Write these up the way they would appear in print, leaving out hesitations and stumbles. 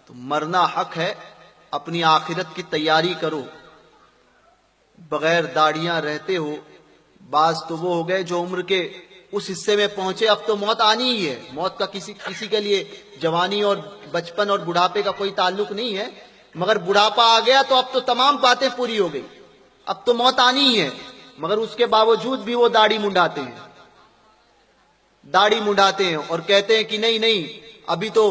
تو مرنا حق ہے، اپنی آخرت کی تیاری کرو. بغیر داڑیاں رہتے ہو. بعض تو وہ ہو گئے جو عمر کے اس حصے میں پہنچے، اب تو موت آنی ہی ہے. موت کا کسی کے لیے جوانی اور بچپن اور بڑھاپے کا کوئی تعلق نہیں ہے، مگر بڑھاپا آ گیا تو اب تو تمام باتیں پوری ہو گئی، اب تو موت آنی ہی ہے. مگر اس کے باوجود بھی وہ داڑھی منڈاتے ہیں، داڑھی منڈاتے ہیں اور کہتے ہیں کہ نہیں نہیں، ابھی تو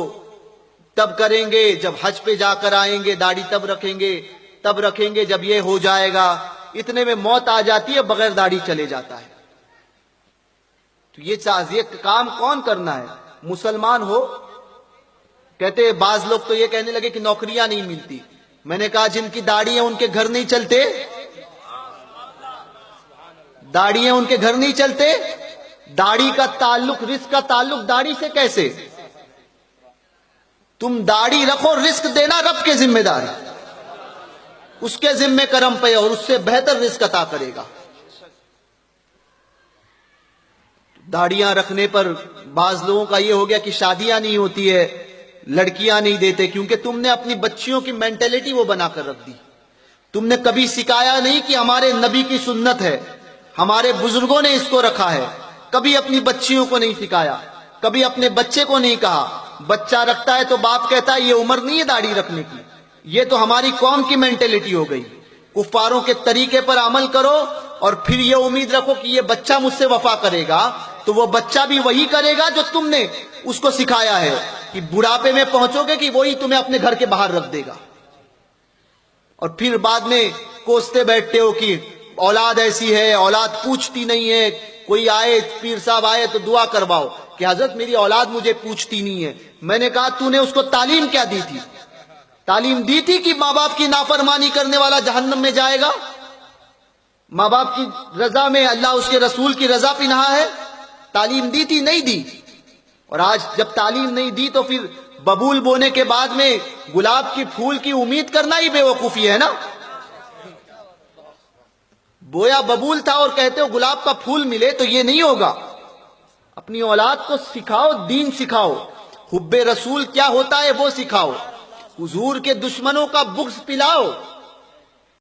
تب کریں گے جب حج پہ جا کر آئیں گے، داڑھی تب رکھیں گے جب یہ ہو جائے گا. اتنے میں موت آ جاتی ہے، بغیر داڑھی چلے جاتا ہے. تو یہ کام کون کرنا ہے؟ مسلمان ہو. کہتے ہیں بعض لوگ تو یہ کہنے لگے کہ نوکریاں نہیں ملتی. میں نے کہا جن کی داڑھی ہے ان کے گھر نہیں چلتے، داڑھی ہے ان کے گھر نہیں چلتے. داڑھی کا تعلق، رزق کا تعلق داڑھی سے کیسے؟ تم داڑھی رکھو، رزق دینا رب کے ذمہ دار ہے، اس کے ذمہ کرم پہ اور اس سے بہتر رزق عطا کرے گا. داڑیاں رکھنے پر بعض لوگوں کا یہ ہو گیا کہ شادیاں نہیں ہوتی ہے، لڑکیاں نہیں دیتے، کیونکہ تم نے اپنی بچیوں کی مینٹلٹی وہ بنا کر رکھ دی. تم نے کبھی سکھایا نہیں کہ ہمارے نبی کی سنت ہے، ہمارے بزرگوں نے اس کو رکھا ہے. کبھی اپنی بچیوں کو نہیں سکھایا، کبھی اپنے بچے کو نہیں کہا. بچہ رکھتا ہے تو باپ کہتا ہے یہ عمر نہیں ہے داڑھی رکھنے کی. یہ تو ہماری قوم کی مینٹلٹی ہو گئی. کفاروں کے طریقے پر عمل کرو اور پھر یہ امید رکھو کہ یہ بچہ مجھ سے وفا کرے گا، تو وہ بچہ بھی وہی کرے گا جو تم نے اس کو سکھایا ہے. کہ بڑھاپے میں پہنچو گے کہ وہی تمہیں اپنے گھر کے باہر رکھ دے گا، اور پھر بعد میں کوستے بیٹھتے ہو کہ اولاد ایسی ہے، اولاد پوچھتی نہیں ہے. کوئی آئے، پیر صاحب آئے تو دعا کرواؤ کہ حضرت میری اولاد مجھے پوچھتی نہیں ہے. میں نے کہا تو نے اس کو تعلیم کیا دی تھی؟ تعلیم دی تھی کہ ماں باپ کی نافرمانی کرنے والا جہنم میں جائے گا؟ ماں باپ کی رضا میں اللہ اس کے رسول کی رضا پنہا ہے. تعلیم دی تھی؟ نہیں دی. اور آج جب تعلیم نہیں دی تو پھر ببول بونے کے بعد میں گلاب کی پھول کی امید کرنا ہی بے وقوفی ہے نا. بویا ببول تھا اور کہتے ہو گلاب کا پھول ملے، تو یہ نہیں ہوگا. اپنی اولاد کو سکھاؤ، دین سکھاؤ، حب رسول کیا ہوتا ہے وہ سکھاؤ، حضور کے دشمنوں کا بغض پلاؤ.